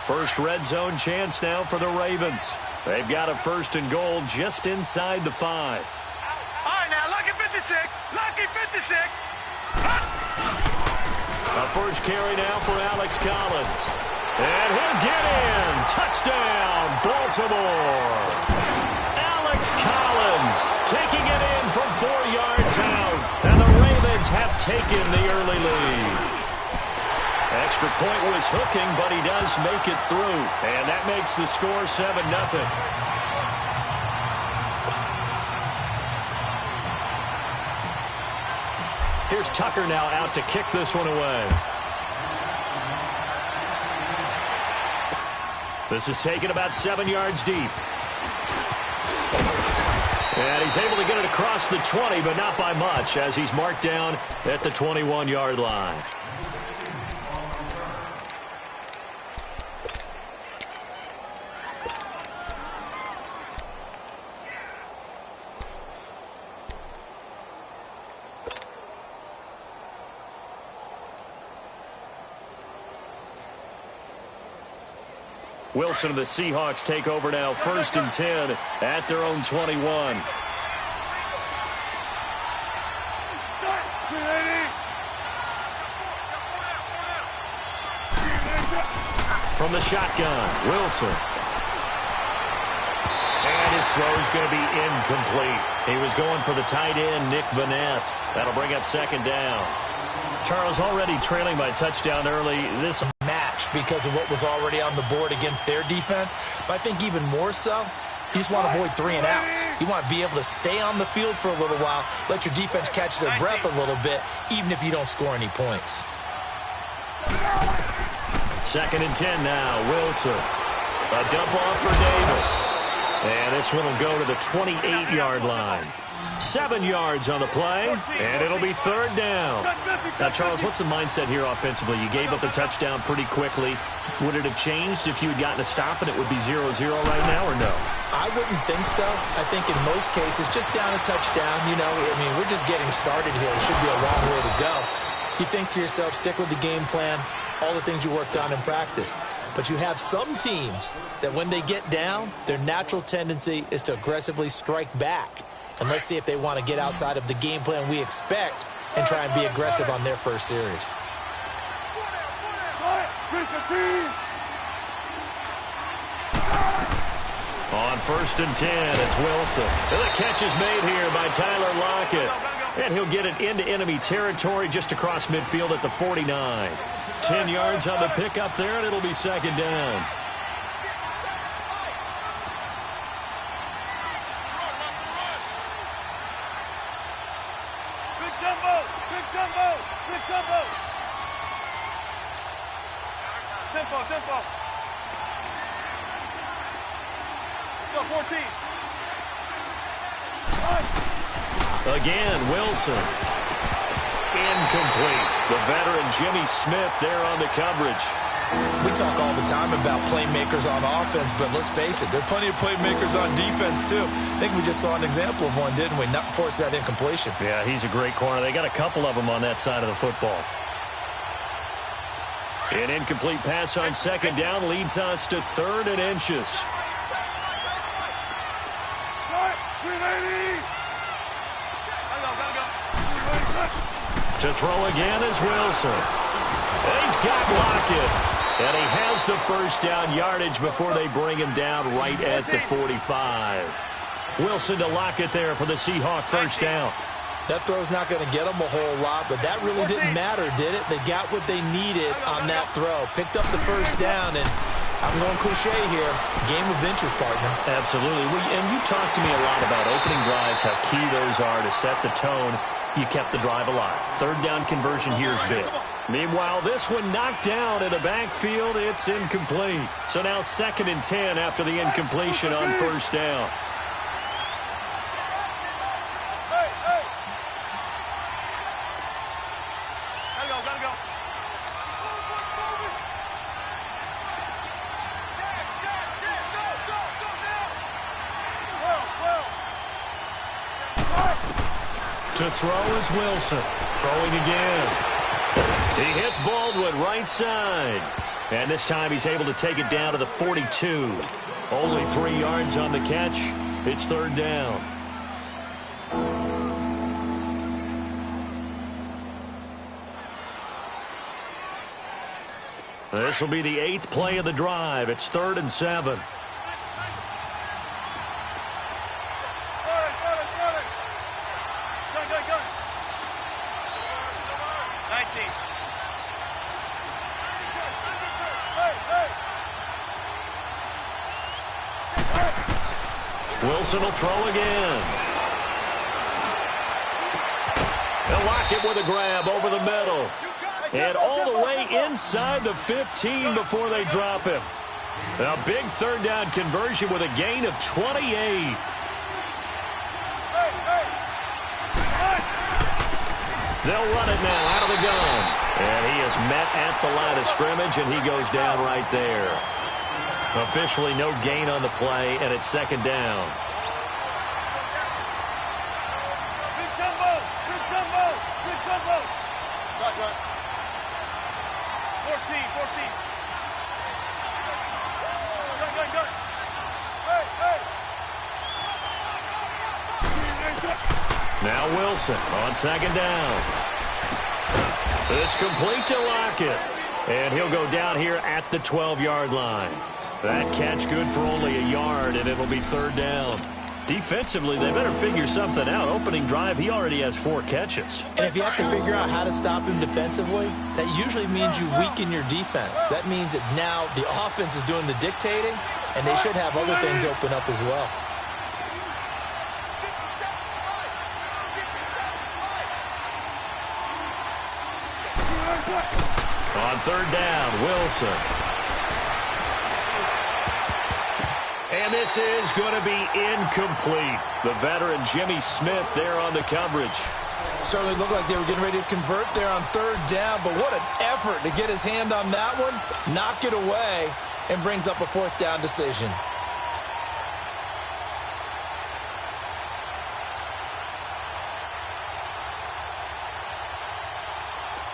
First red zone chance now for the Ravens. They've got a 1st and goal just inside the 5. All right, now, lucky 56. Lucky 56. A first carry now for Alex Collins. And he'll get in. Touchdown, Baltimore. Alex Collins taking it in from 4 yards out. And the Ravens have taken the early lead. Extra point was hooking, but he does make it through. And that makes the score 7-0. Here's Tucker now out to kick this one away. This is taken about 7 yards deep. And he's able to get it across the 20, but not by much, as he's marked down at the 21-yard line. Wilson and the Seahawks take over now, 1st and 10 at their own 21. From the shotgun, Wilson. And his throw is going to be incomplete. He was going for the tight end, Nick Vanette. That'll bring up 2nd down. Charles, already trailing by touchdown early. This match because of what was already on the board against their defense. But I think even more so, you just want to avoid 3 and outs. You want to be able to stay on the field for a little while, let your defense catch their breath a little bit, even if you don't score any points. 2nd and 10 now, Wilson. A dump off for Davis. And this one will go to the 28-yard line. 7 yards on the play, and it'll be 3rd down. Now, Charles, what's the mindset here offensively? You gave up a touchdown pretty quickly. Would it have changed if you had gotten a stop and it would be 0-0 right now, or no? I wouldn't think so. I think in most cases, just down a touchdown, you know, I mean, we're just getting started here. It should be a long way to go. You think to yourself, stick with the game plan, all the things you worked on in practice. But you have some teams that when they get down, their natural tendency is to aggressively strike back. And let's see if they want to get outside of the game plan we expect and try and be aggressive on their first series. On 1st and 10, it's Wilson. And the catch is made here by Tyler Lockett. And he'll get it into enemy territory just across midfield at the 49. 10 yards on the pickup there, and it'll be 2nd down. Tempo. Go 14. Again, Wilson. Incomplete. The veteran Jimmy Smith there on the coverage. We talk all the time about playmakers on offense, but let's face it, there are plenty of playmakers on defense, too. I think we just saw an example of one, didn't we? Not force that incompletion. Yeah, he's a great corner. They got a couple of them on that side of the football. An incomplete pass on 2nd down leads us to 3rd and inches. To throw again is Wilson. And he's got Lockett. And he has the 1st down yardage before they bring him down right at the 45. Wilson to Lockett there for the Seahawk 1st down. That throw's not going to get them a whole lot, but that really didn't matter, did it? They got what they needed on that throw. Picked up the 1st down, and I'm going cliche here. Game of inches, partner. Absolutely. And you talked to me a lot about opening drives, how key those are to set the tone. You kept the drive alive. 3rd down conversion here is big. Meanwhile, this one knocked down in the backfield. It's incomplete. So now 2nd and 10 after the incompletion on 1st down. To throw is Wilson. Throwing again. He hits Baldwin right side. And this time he's able to take it down to the 42. Only 3 yards on the catch. It's third down. This will be the 8th play of the drive. It's 3rd and 7. Wilson will throw again. They'll lock it with a grab over the middle. And all the way inside the 15 before they drop him. A big third down conversion with a gain of 28. They'll run it now out of the gun. And he is met at the line of scrimmage, and he goes down right there. Officially no gain on the play, and it's second down. Good combo. Good combo. Good combo. Shotgun. 14. Gun. Hey. Now Wilson on second down. It's complete to Lockett. And he'll go down here at the 12-yard line. That catch good for only a yard, and it'll be third down. Defensively, they better figure something out. Opening drive, he already has 4 catches. And if you have to figure out how to stop him defensively, that usually means you weaken your defense. That means that now the offense is doing the dictating, and they should have other things open up as well. On third down, Wilson. And this is going to be incomplete. The veteran Jimmy Smith there on the coverage. Certainly looked like they were getting ready to convert there on third down, but what an effort to get his hand on that one, knock it away, and brings up a fourth down decision.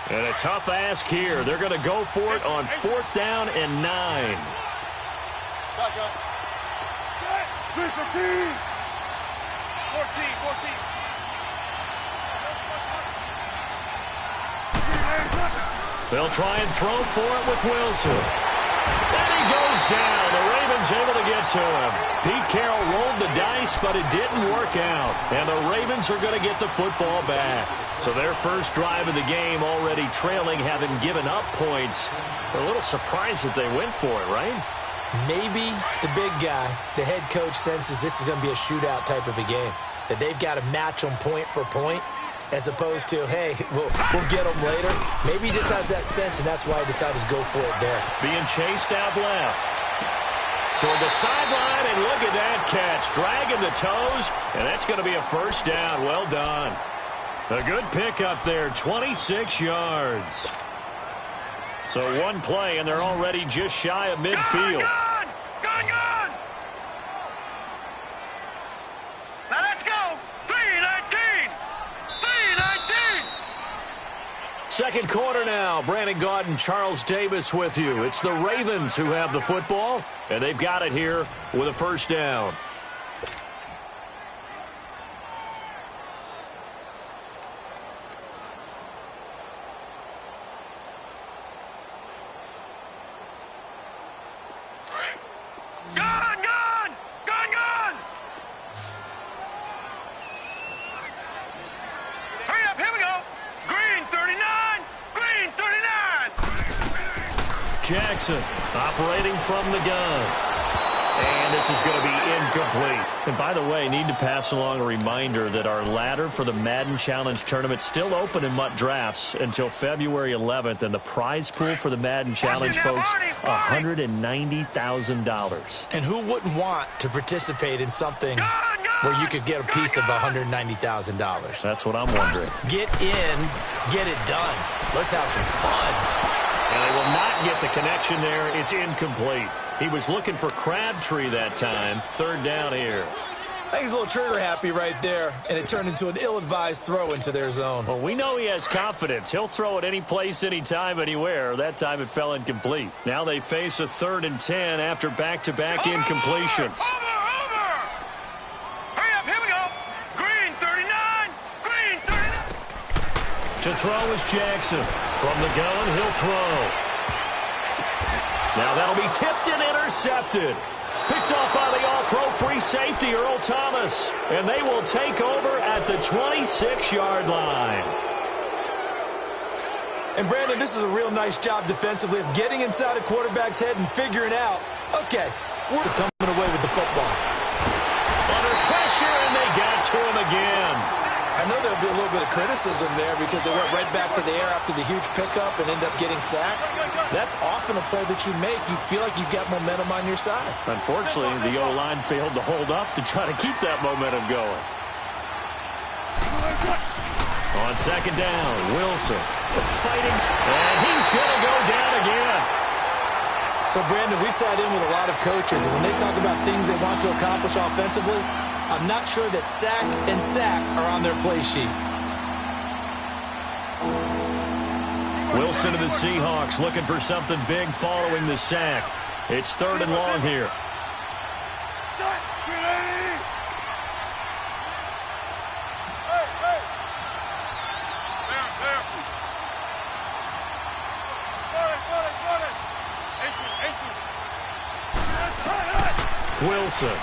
And a tough ask here. They're going to go for it on 4th down and 9. Shotgun. 14. They'll try and throw for it with Wilson. And he goes down. The Ravens able to get to him. Pete Carroll rolled the dice, but it didn't work out. And the Ravens are going to get the football back. So their first drive of the game already trailing, having given up points. They're a little surprised that they went for it, right? Maybe the big guy, the head coach, senses this is going to be a shootout type of a game. That they've got to match them point for point, as opposed to, hey, we'll get them later. Maybe he just has that sense, and that's why he decided to go for it there. Being chased out left. Toward the sideline, and look at that catch. Dragging the toes, and that's going to be a first down. Well done. A good pickup there, 26 yards. So one play, and they're already just shy of midfield. Gun! Now let's go! 3:19! Second quarter now. Brandon Gaudin and Charles Davis with you. It's the Ravens who have the football, and they've got it here with a first down. Gun! Hurry up, here we go! Green 39! Green 39! Jackson operating from the gun. And this is going to be incomplete. And by the way, need to pass along a reminder that our ladder for the Madden Challenge tournament is still open in MUT Drafts until February 11th. And the prize pool for the Madden Challenge, folks, $190,000. And who wouldn't want to participate in something where you could get a piece of $190,000? That's what I'm wondering. Get in, get it done. Let's have some fun. And they will not get the connection there. It's incomplete. He was looking for Crabtree that time. Third down here. I think he's a little trigger happy right there, and it turned into an ill-advised throw into their zone. Well, we know he has confidence. He'll throw it any place, anytime, anywhere. That time it fell incomplete. Now they face a 3rd and 10 after back-to-back incompletions. Over! Hurry up, here we go. Green 39, green 39. To throw is Jackson. From the gun, he'll throw. Now that'll be tipped and intercepted. Picked off by the all-pro free safety, Earl Thomas. And they will take over at the 26-yard line. And, Brandon, this is a real nice job defensively of getting inside a quarterback's head and figuring out, okay, we're coming away with the football. Under pressure, and they got to him again. I know there'll be a little bit of criticism there because they went right back to the air after the huge pickup and end up getting sacked. That's often a play that you make. You feel like you've got momentum on your side. Unfortunately, the O-line failed to hold up to try to keep that momentum going. On 2nd down, Wilson fighting, and he's going to go down again. So, Brandon, we sat in with a lot of coaches, and when they talk about things they want to accomplish offensively, I'm not sure that sack and sack are on their play sheet. Wilson to the Seahawks looking for something big following the sack. It's 3rd and long here. Wilson.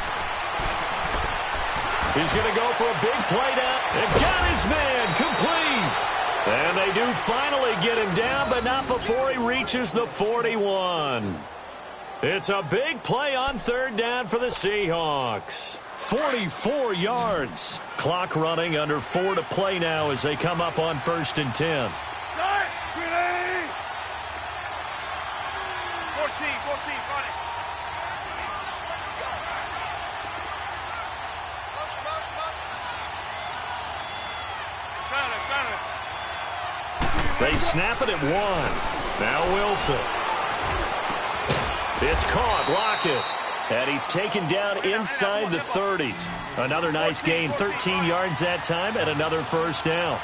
He's going to go for a big play down. And got his man complete. And they do finally get him down, but not before he reaches the 41. It's a big play on 3rd down for the Seahawks. 44 yards. Clock running under 4 to play now as they come up on 1st and 10. 14, running. They snap it at 1. Now Wilson. It's caught. Lockett. And he's taken down inside the 30. Another nice gain. 13 yards that time and another 1st down.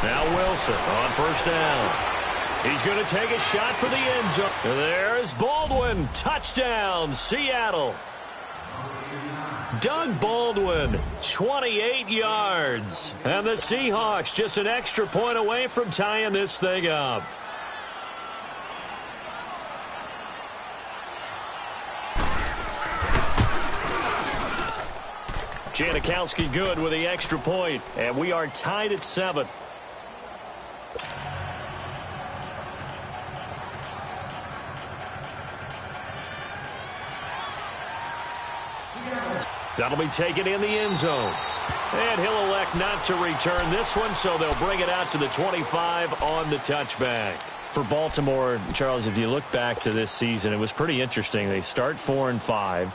Now Wilson on 1st down. He's going to take a shot for the end zone. There's Baldwin. Touchdown, Seattle. Doug Baldwin, 28 yards. And the Seahawks just an extra point away from tying this thing up. Janikowski good with the extra point, and we are tied at 7. That'll be taken in the end zone. And he'll elect not to return this one, so they'll bring it out to the 25 on the touchback. For Baltimore, Charles, if you look back to this season, it was pretty interesting. They start 4-5.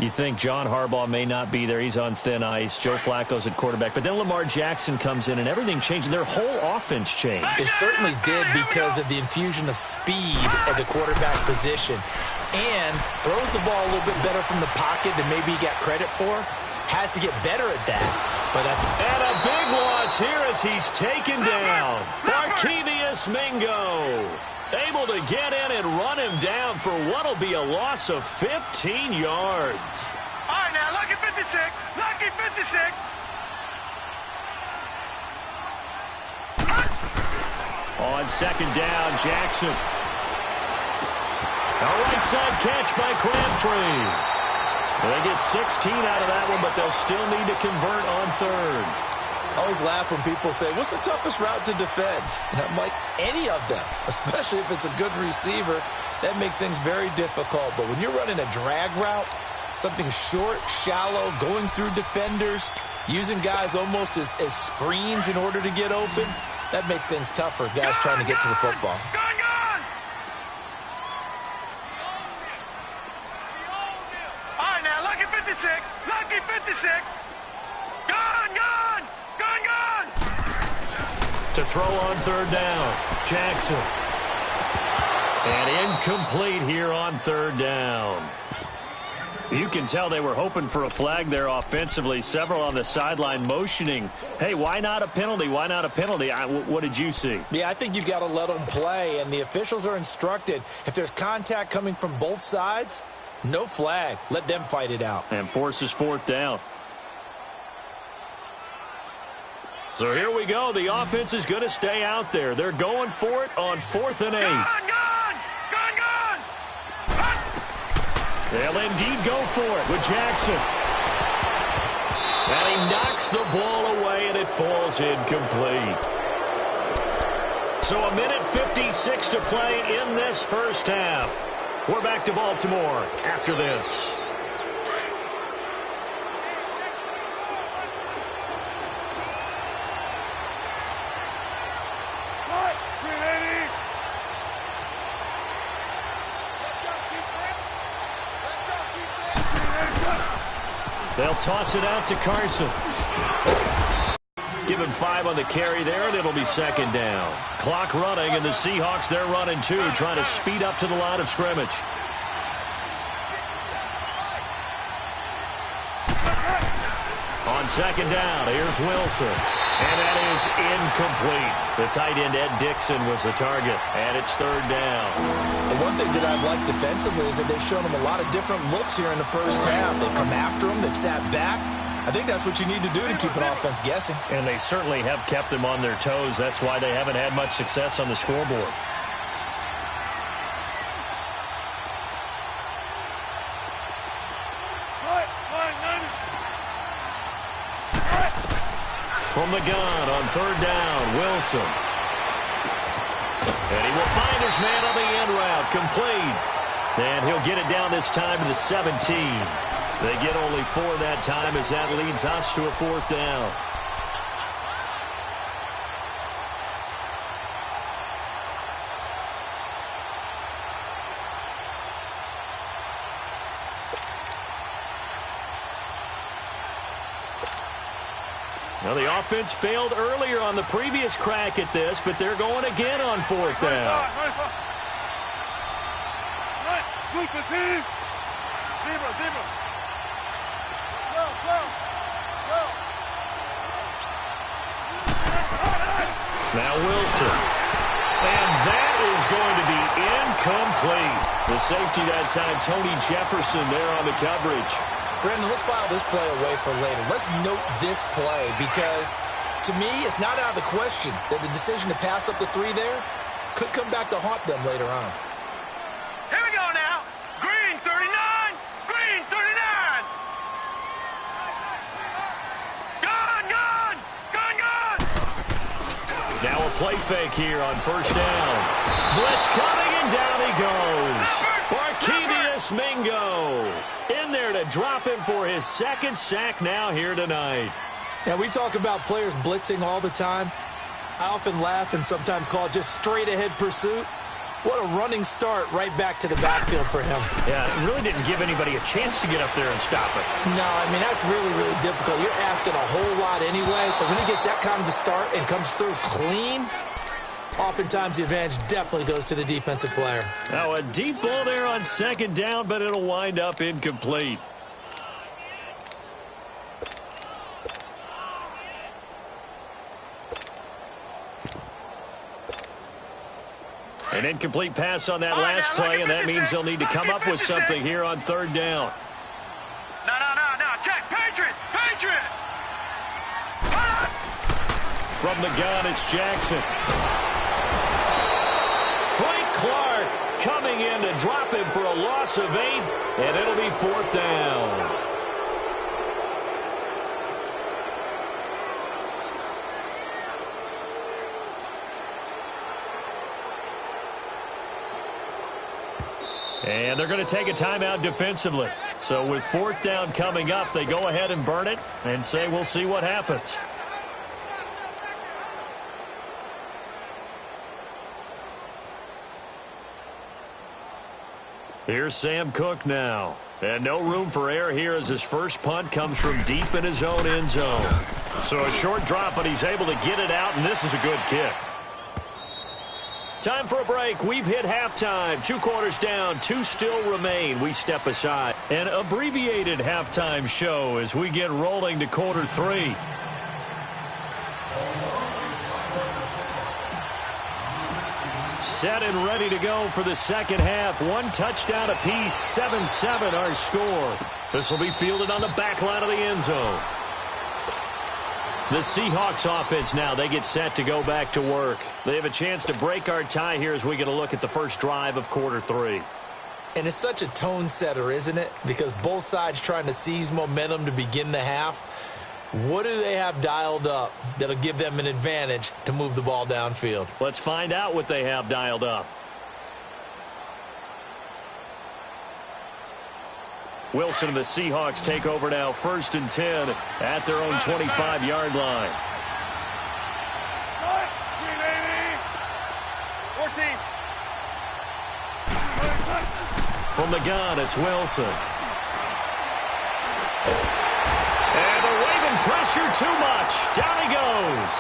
You think John Harbaugh may not be there. He's on thin ice. Joe Flacco's at quarterback. But then Lamar Jackson comes in, and everything changed. Their whole offense changed. It certainly did because of the infusion of speed at the quarterback position. And throws the ball a little bit better from the pocket than maybe he got credit for. Has to get better at that. And a big loss here as he's taken down. Barkevius Mingo. Able to get in and run him down for what will be a loss of 15 yards. All right, now, lucky 56. Lucky 56. On 2nd down, Jackson. A right side catch by Crabtree. They get 16 out of that one, but they'll still need to convert on 3rd. I always laugh when people say, what's the toughest route to defend? And I'm like, any of them, especially if it's a good receiver. That makes things very difficult. But when you're running a drag route, something short, shallow, going through defenders, Using guys almost as screens in order to get open, that makes things tough for guys trying to get to the football. Gone! All right, now, lucky 56. Lucky 56. Gone! To throw on third down, Jackson. And incomplete here on third down. You can tell they were hoping for a flag there offensively. Several on the sideline motioning, hey, why not a penalty? Why not a penalty? What did you see? Yeah, I think you got to let them play, and the officials are instructed. If there's contact coming from both sides, no flag. Let them fight it out. And forces fourth down. So here we go. The offense is going to stay out there. They're going for it on 4th and 8. Gone! They'll indeed go for it with Jackson. And he knocks the ball away, and it falls incomplete. So a minute 56 to play in this first half. We're back to Baltimore after this. They'll toss it out to Carson. Give him 5 on the carry there, and it'll be second down. Clock running, and the Seahawks, they're running too, trying to speed up to the line of scrimmage. On second down, here's Wilson. And that is incomplete. The tight end, Ed Dixon, was the target. And it's third down. And one thing that I've liked defensively is that they've shown them a lot of different looks here in the first half. They've come after them. They've sat back. I think that's what you need to do to keep an offense guessing. And they certainly have kept them on their toes. That's why they haven't had much success on the scoreboard. From the gun on third down, Wilson. And he will find his man on the end route, complete. And he'll get it down this time to the 17. They get only 4 that time as that leads us to a 4th down. Now, the offense failed earlier on the previous crack at this, but they're going again on 4th down. Now Wilson. And that is going to be incomplete. The safety that time, Tony Jefferson there on the coverage. Brandon, let's file this play away for later. Let's note this play because, to me, it's not out of the question that the decision to pass up the 3 there could come back to haunt them later on. Here we go now. Green 39. Green 39. Gone. Now a play fake here on first down. Blitz coming, and down he goes. Barkevious Mingo in there to drop him for his 2nd sack now here tonight. Now, we talk about players blitzing all the time. I often laugh and sometimes call it just straight-ahead pursuit. What a running start right back to the backfield for him. Yeah, it really didn't give anybody a chance to get up there and stop it. No, I mean, that's really, really difficult. You're asking a whole lot anyway, but when he gets that kind of a start and comes through clean, oftentimes the advantage definitely goes to the defensive player. Now, a deep ball there on second down, but it'll wind up incomplete. An incomplete pass on that last play, and that means they'll need to come up with something here on third down. No. Check. Patriot. From the gun, it's Jackson. Frank Clark coming in to drop him for a loss of 8, and it'll be 4th down. And they're going to take a timeout defensively. So with fourth down coming up, they go ahead and burn it and say we'll see what happens. Here's Sam Cook now. And no room for error here as his first punt comes from deep in his own end zone. So a short drop, but he's able to get it out, and this is a good kick. Time for a break. We've hit halftime. 2 quarters down, 2 still remain. We step aside. An abbreviated halftime show as we get rolling to quarter 3. Set and ready to go for the second half. 1 touchdown apiece, 7-7 our score. This will be fielded on the back line of the end zone. The Seahawks offense now, they get set to go back to work. They have a chance to break our tie here as we get a look at the first drive of quarter 3. And it's such a tone setter, isn't it? Because both sides trying to seize momentum to begin the half. What do they have dialed up that'll give them an advantage to move the ball downfield? Let's find out what they have dialed up. Wilson and the Seahawks take over now, 1st and 10 at their own 25-yard line. 14. From the gun, it's Wilson. And they're waving pressure too much. Down he goes.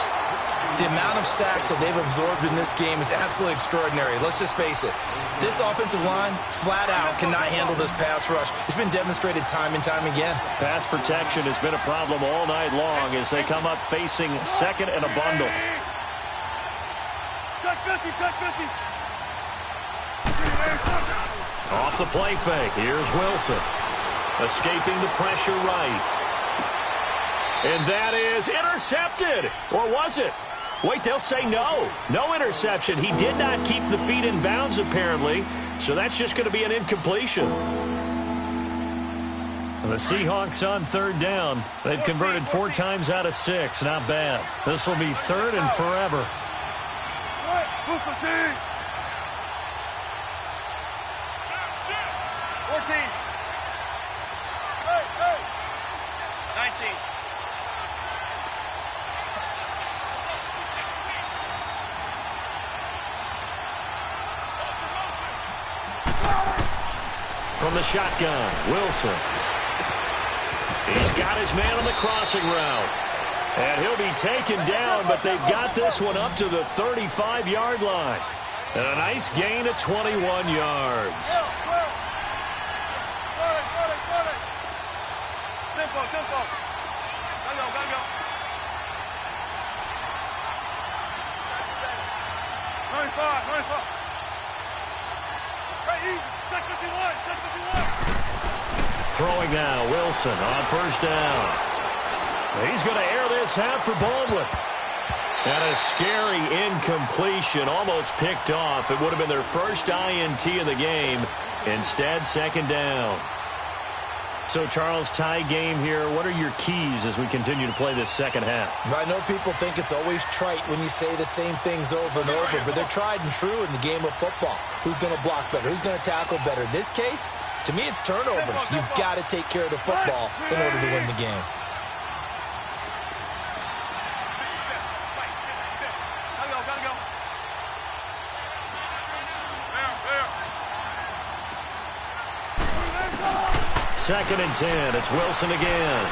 The amount of sacks that they've absorbed in this game is absolutely extraordinary. Let's just face it. This offensive line, flat out, cannot handle this pass rush. It's been demonstrated time and time again. Pass protection has been a problem all night long as they come up facing second and a bundle. Check 50, check 50. Off the play fake. Here's Wilson. Escaping the pressure right. And that is intercepted. Or was it? Wait, they'll say no. No interception. He did not keep the feet in bounds, apparently. So that's just going to be an incompletion. And the Seahawks on 3rd down. They've converted 4 times out of 6. Not bad. This will be 3rd and forever. 14. 19. From the shotgun, Wilson. He's got his man on the crossing route. And he'll be taken down, but they've got this one up to the 35-yard line. And a nice gain of 21 yards. Tempo, tempo. Gotta go. 95. Hey, check 51, check 51. Throwing now, Wilson on 1st down. He's going to air this out for Baldwin. And a scary incompletion, almost picked off. It would have been their first INT of the game. Instead, 2nd down. So, Charles, tie game here. What are your keys as we continue to play this second half? I know people think it's always trite when you say the same things over and over, but they're tried and true in the game of football. Who's going to block better? Who's going to tackle better? In this case, to me, it's turnovers. You've got to take care of the football in order to win the game. Gotta go. 2nd and 10. It's Wilson again.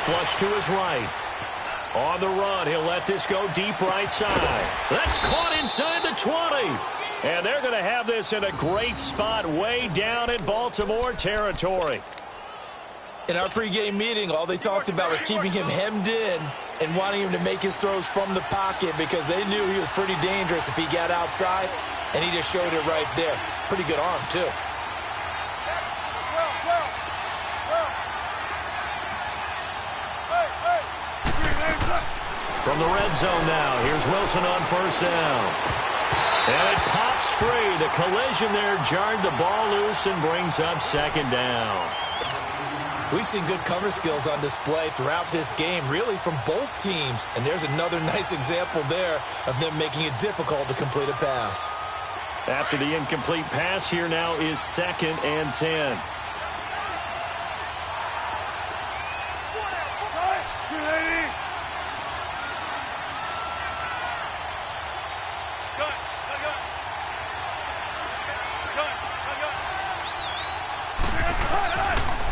Flush to his right. On the run, he'll let this go deep right side. That's caught inside the 20. And they're going to have this in a great spot way down in Baltimore territory. In our pregame meeting, all they talked about was keeping him hemmed in and wanting him to make his throws from the pocket because they knew he was pretty dangerous if he got outside, and he just showed it right there. Pretty good arm, too. From the red zone now, here's Wilson on 1st down. And it pops free. The collision there jarred the ball loose and brings up 2nd down. We've seen good cover skills on display throughout this game, really from both teams. And there's another nice example there of them making it difficult to complete a pass. After the incomplete pass, here now is 2nd and 10.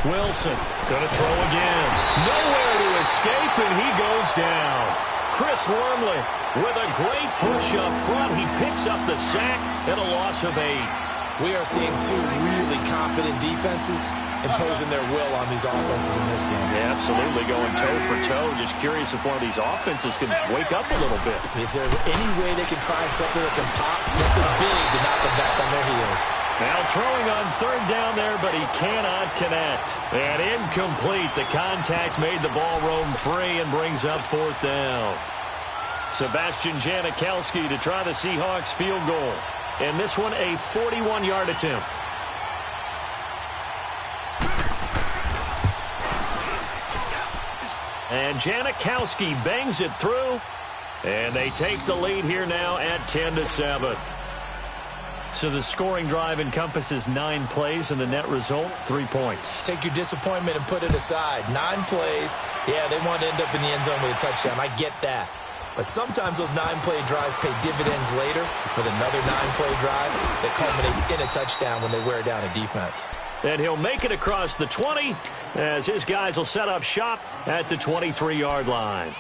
Wilson going to throw again. Nowhere to escape, and he goes down. Chris Wormley with a great push up front. He picks up the sack and a loss of 8. We are seeing two really confident defenses imposing their will on these offenses in this game. Yeah, absolutely, going toe for toe. Just curious if one of these offenses can wake up a little bit. Is there any way they can find something that can pop, something big to knock them back on their heels? Now throwing on 3rd down there, but he cannot connect. And incomplete. The contact made the ball roam free and brings up 4th down. Sebastian Janikowski to try the Seahawks field goal. And this one a 41-yard attempt. And Janikowski bangs it through. And they take the lead here now at 10-7. So the scoring drive encompasses 9 plays, and the net result, 3 points. Take your disappointment and put it aside. 9 plays. Yeah, they want to end up in the end zone with a touchdown. I get that. But sometimes those 9-play drives pay dividends later with another 9-play drive that culminates in a touchdown when they wear down a defense. And he'll make it across the 20 as his guys will set up shop at the 23-yard line.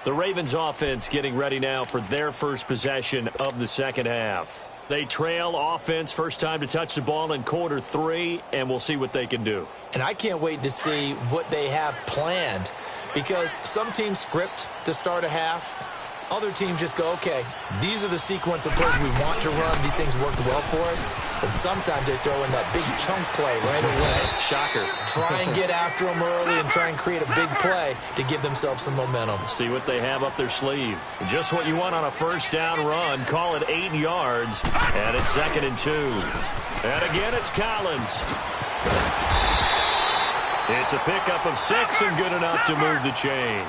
The Ravens offense getting ready now for their first possession of the second half. They trail offense, first time to touch the ball in quarter 3, and we'll see what they can do. And I can't wait to see what they have planned, because some teams script to start a half. Other teams just go, okay, these are the sequence of plays we want to run. These things worked well for us. And sometimes they throw in that big chunk play right away. Shocker. Try and get after them early and try and create a big play to give themselves some momentum. See what they have up their sleeve. Just what you want on a first down run. Call it 8 yards. And it's 2nd and 2. And again, it's Collins. It's a pickup of 6 and good enough to move the chains.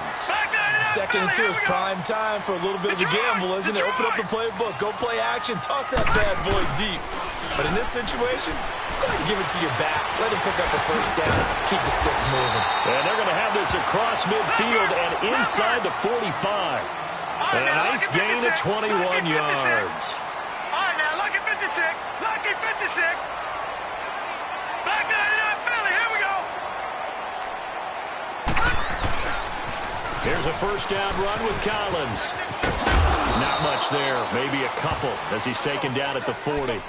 2nd and 2 is prime time for a little bit of a gamble, isn't it? Open up the playbook, go play action, toss that bad boy deep. But in this situation, go ahead and give it to your back. Let him pick up a first down. Keep the sticks moving. And they're going to have this across midfield and inside the 45. And a nice gain of 21 yards. All right, now, lucky 56. Lucky 56. Back 99 Philly. Here we go. Here's a first down run with Collins. Not much there, maybe a couple as he's taken down at the 40.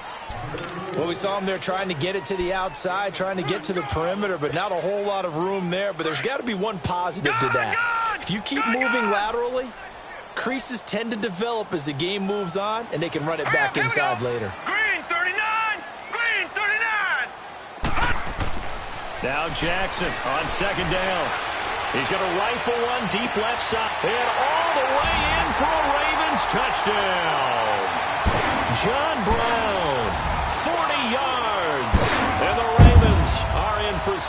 Well, we saw him there trying to get it to the outside, trying to get to the perimeter, but not a whole lot of room there. But there's got to be one positive to that. If you keep moving laterally, creases tend to develop as the game moves on, and they can run it back inside later. Green 39. Green 39. Now Jackson on 2nd down. He's going to rifle one deep left side. And all the way in for a Ravens touchdown. John Brown, 40 yards. And the Ravens are in for 6.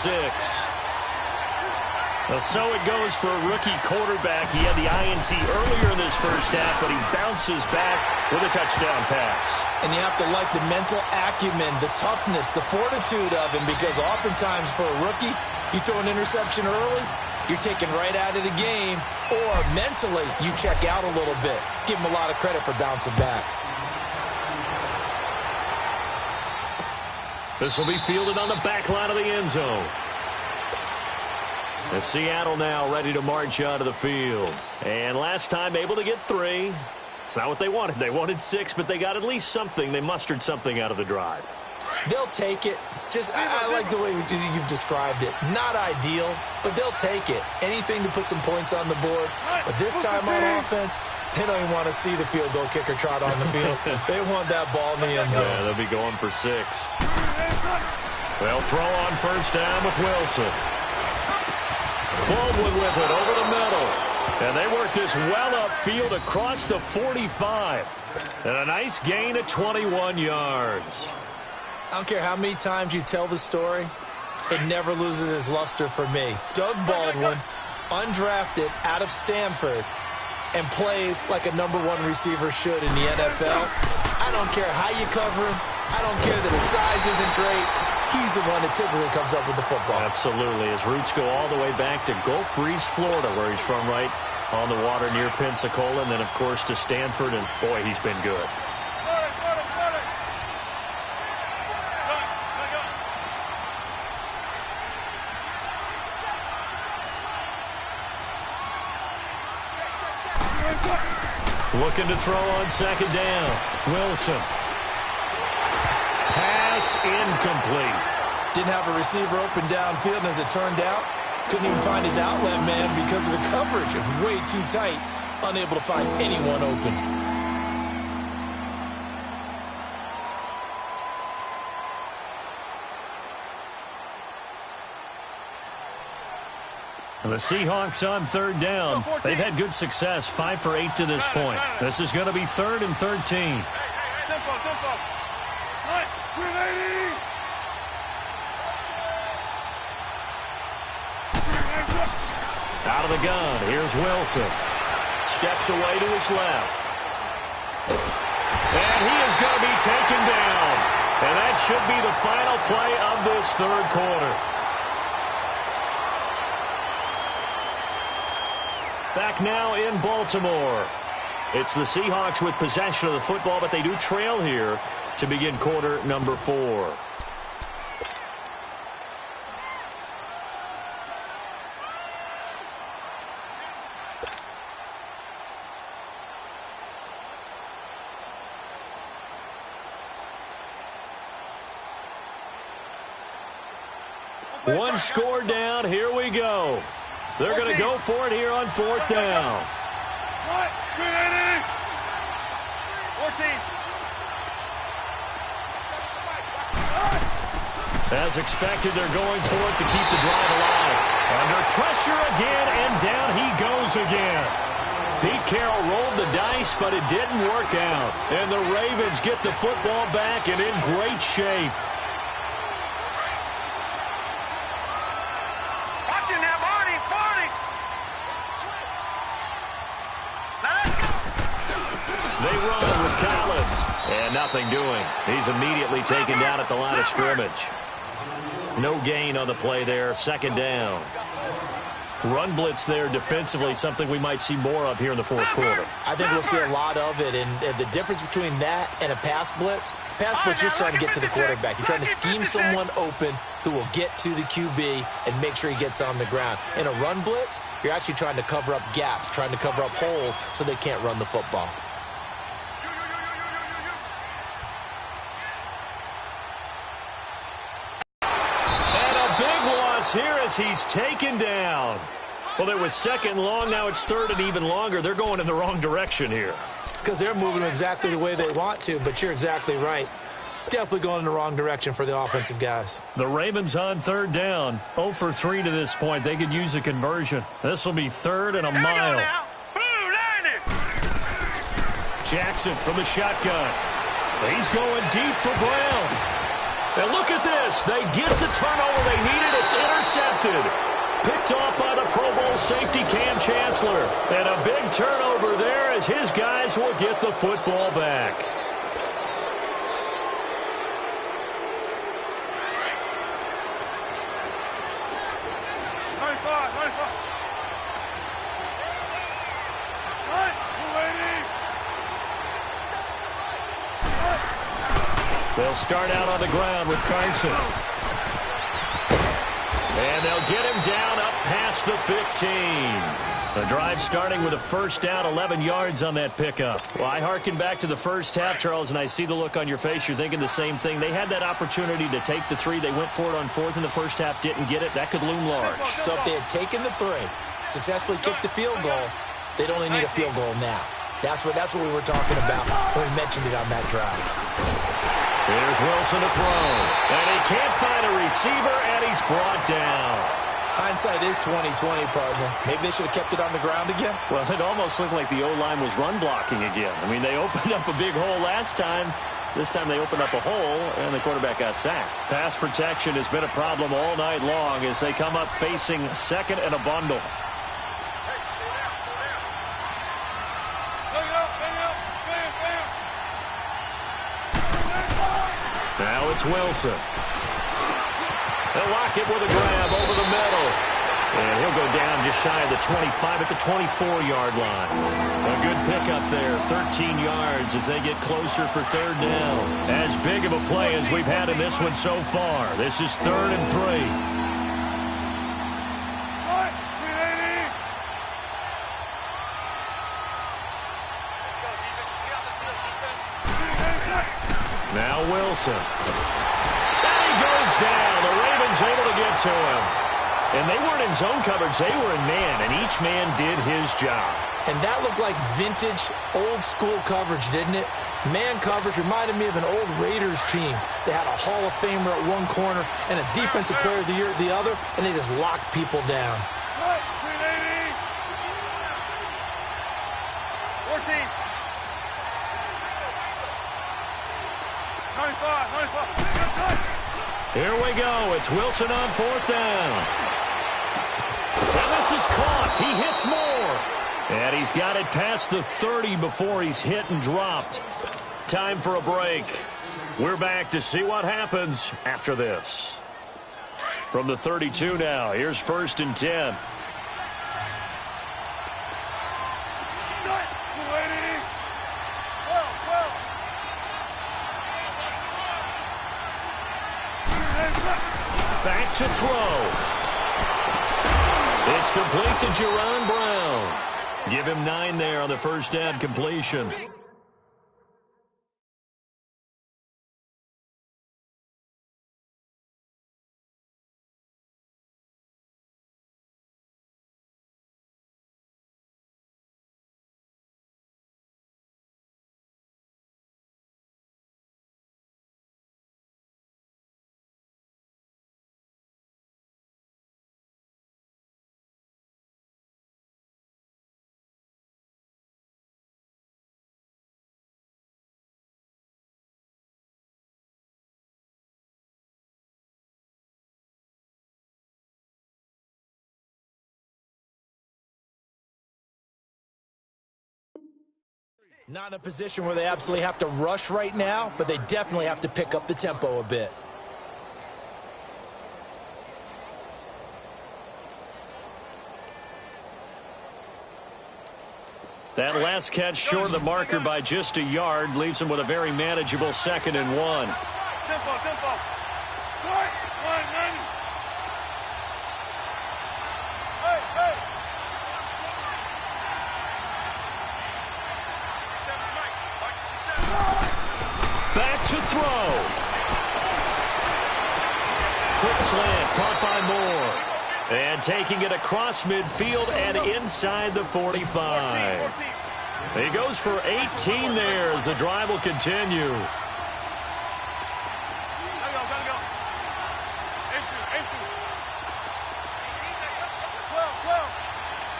Well, so it goes for a rookie quarterback. He had the INT earlier in this first half, but he bounces back with a touchdown pass. And you have to like the mental acumen, the toughness, the fortitude of him, because oftentimes for a rookie, you throw an interception early, you're taken right out of the game, or mentally you check out a little bit. Give him a lot of credit for bouncing back. This will be fielded on the back line of the end zone. And Seattle now ready to march out of the field. And last time able to get 3. It's not what they wanted. They wanted 6, but they got at least something. They mustered something out of the drive. They'll take it. I like the way you've described it. Not ideal, but they'll take it. Anything to put some points on the board. But this time on offense, they don't even want to see the field goal kicker trot on the field. They want that ball in the end zone. Yeah, they'll be going for 6. They'll throw on first down with Wilson. Baldwin with it over the middle. And they work this well upfield across the 45. And a nice gain of 21 yards. I don't care how many times you tell the story, it never loses its luster for me. Doug Baldwin, undrafted out of Stanford, and plays like a #1 receiver should in the NFL. I I don't care how you cover him. I don't care that his size isn't great. He's the one that typically comes up with the football. Absolutely. His roots go all the way back to Gulf Breeze, Florida, where he's from, right on the water near Pensacola, and then, of course, to Stanford, and, boy, he's been good. Looking to throw on second down. Wilson. Pass incomplete. Didn't have a receiver open downfield, and as it turned out, couldn't even find his outlet man because of the coverage. It was way too tight, unable to find anyone open. The Seahawks on third down. They've had good success, 5 for 8 to this point. This is going to be 3rd and 13. Tempo. 380. Out of the gun, here's Wilson. Steps away to his left. And he is going to be taken down. And that should be the final play of this third quarter. Back now in Baltimore. It's the Seahawks with possession of the football, but they do trail here to begin quarter number 4. One score down. Here we go. They're going to go for it here on 4th down. 380. 14. As expected, they're going for it to keep the drive alive. Under pressure again, and down he goes again. Pete Carroll rolled the dice, but it didn't work out. And the Ravens get the football back and in great shape. They run with Collins. And nothing doing. He's immediately taken down at the line of scrimmage. No gain on the play there. 2nd down. Run blitz there defensively, something we might see more of here in the 4th quarter. I think we'll see a lot of it, and the difference between that and a pass blitz is trying to get to the quarterback. You're trying to scheme someone open who will get to the QB and make sure he gets on the ground. In a run blitz, you're actually trying to cover up gaps, trying to cover up holes so they can't run the football. Here as he's taken down. Well, it was 2nd long. Now it's 3rd and even longer. They're going in the wrong direction here. Because they're moving exactly the way they want to, but you're exactly right. Definitely going in the wrong direction for the offensive guys. The Ravens on 3rd down. 0 for 3 to this point. They could use a conversion. This will be 3rd and a mile. Jackson from the shotgun. He's going deep for Brown. And look at this. They get the turnover they needed. It's intercepted. Picked off by the Pro Bowl safety Cam Chancellor. And a big turnover there as his guys will get the football back. They'll start out on the ground with Carson. And they'll get him down up past the 15. The drive starting with a 1st down, 11 yards on that pickup. Well, I hearken back to the first half, Charles, and I see the look on your face. You're thinking the same thing. They had that opportunity to take the 3. They went for it on 4th in the first half, didn't get it. That could loom large. So if they had taken the 3, successfully kicked the field goal, they'd only need a field goal now. That's what we were talking about when we mentioned it on that drive. Here's Wilson to throw. And he can't find a receiver, and he's brought down. Hindsight is 20/20, partner. Maybe they should have kept it on the ground again. Well, it almost looked like the O-line was run blocking again. I mean, they opened up a big hole last time. This time they opened up a hole, and the quarterback got sacked. Pass protection has been a problem all night long as they come up facing 2nd and a bundle. Now it's Wilson. They'll lock it with a grab over the middle. And he'll go down just shy of the 25 at the 24-yard line. A good pickup there, 13 yards as they get closer for third down. As big of a play as we've had in this one so far. This is 3rd and 3. Now Wilson. And he goes down. The Ravens able to get to him. And they weren't in zone coverage. They were in man, and each man did his job. And that looked like vintage, old-school coverage, didn't it? Man coverage reminded me of an old Raiders team. They had a Hall of Famer at one corner and a Defensive Player of the Year at the other, and they just locked people down. 14. 95. Here we go. It's Wilson on 4th down. And this is caught. He hits more. And he's got it past the 30 before he's hit and dropped. Time for a break. We're back to see what happens after this. From the 32 now, here's 1st and 10. Back to throw. It's complete to Jerron Brown. Give him 9 there on the first down completion. Not in a position where they absolutely have to rush right now, but they definitely have to pick up the tempo a bit. That last catch short of the marker by just a yard leaves him with a very manageable 2nd and 1. Tempo. Start. 190. Hey. Back to throw. Quick slant, caught by Moore. And taking it across midfield and inside the 45. He goes for 18 there as the drive will continue. Gotta go. Into.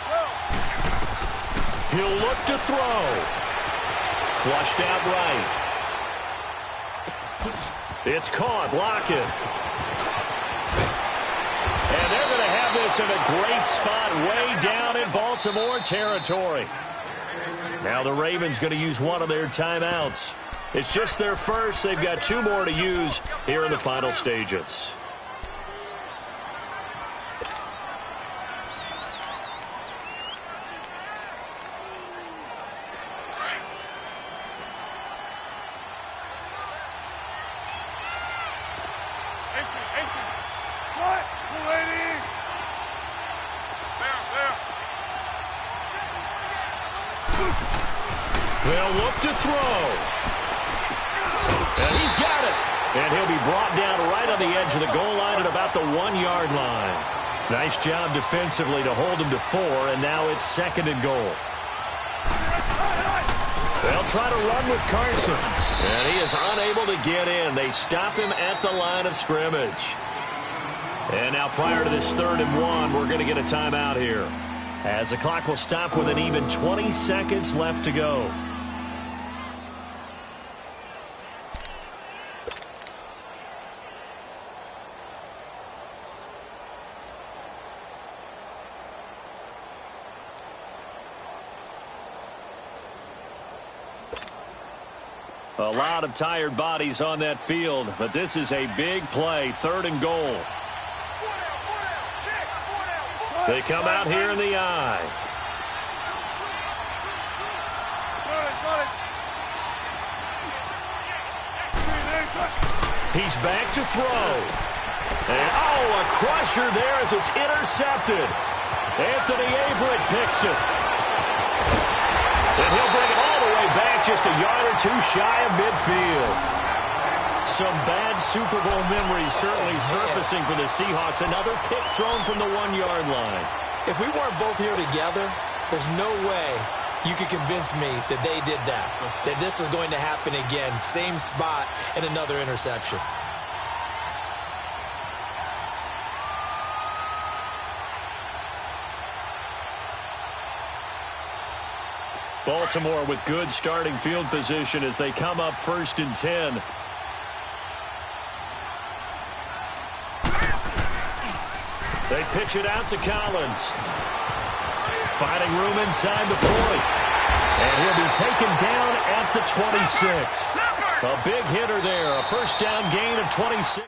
12. He'll look to throw. Flushed out right. It's caught. Lockett. And they're going to have this in a great spot way down in Baltimore territory. Now the Ravens going to use one of their timeouts. It's just their first. They've got 2 more to use here in the final stages. They'll look to throw. And he's got it. And he'll be brought down right on the edge of the goal line at about the 1-yard line. Nice job defensively to hold him to 4, and now it's 2nd and goal. They'll try to run with Carson. And he is unable to get in. They stop him at the line of scrimmage. And now prior to this 3rd and 1, we're going to get a timeout here, as the clock will stop with an even 20 seconds left to go. A lot of tired bodies on that field, but this is a big play, 3rd and goal. They come out here in the I. He's back to throw. And, a crusher there as it's intercepted. Anthony Averett picks it. And he'll bring it all the way back just a yard or two shy of midfield. Some bad Super Bowl memories certainly surfacing for the Seahawks. Another pick thrown from the 1-yard line. If we weren't both here together, there's no way you could convince me that they did that this was going to happen again. Same spot and another interception. Baltimore with good starting field position as they come up 1st and 10. They pitch it out to Collins. Finding room inside the 40. And he'll be taken down at the 26. A big hitter there. A 1st down gain of 26.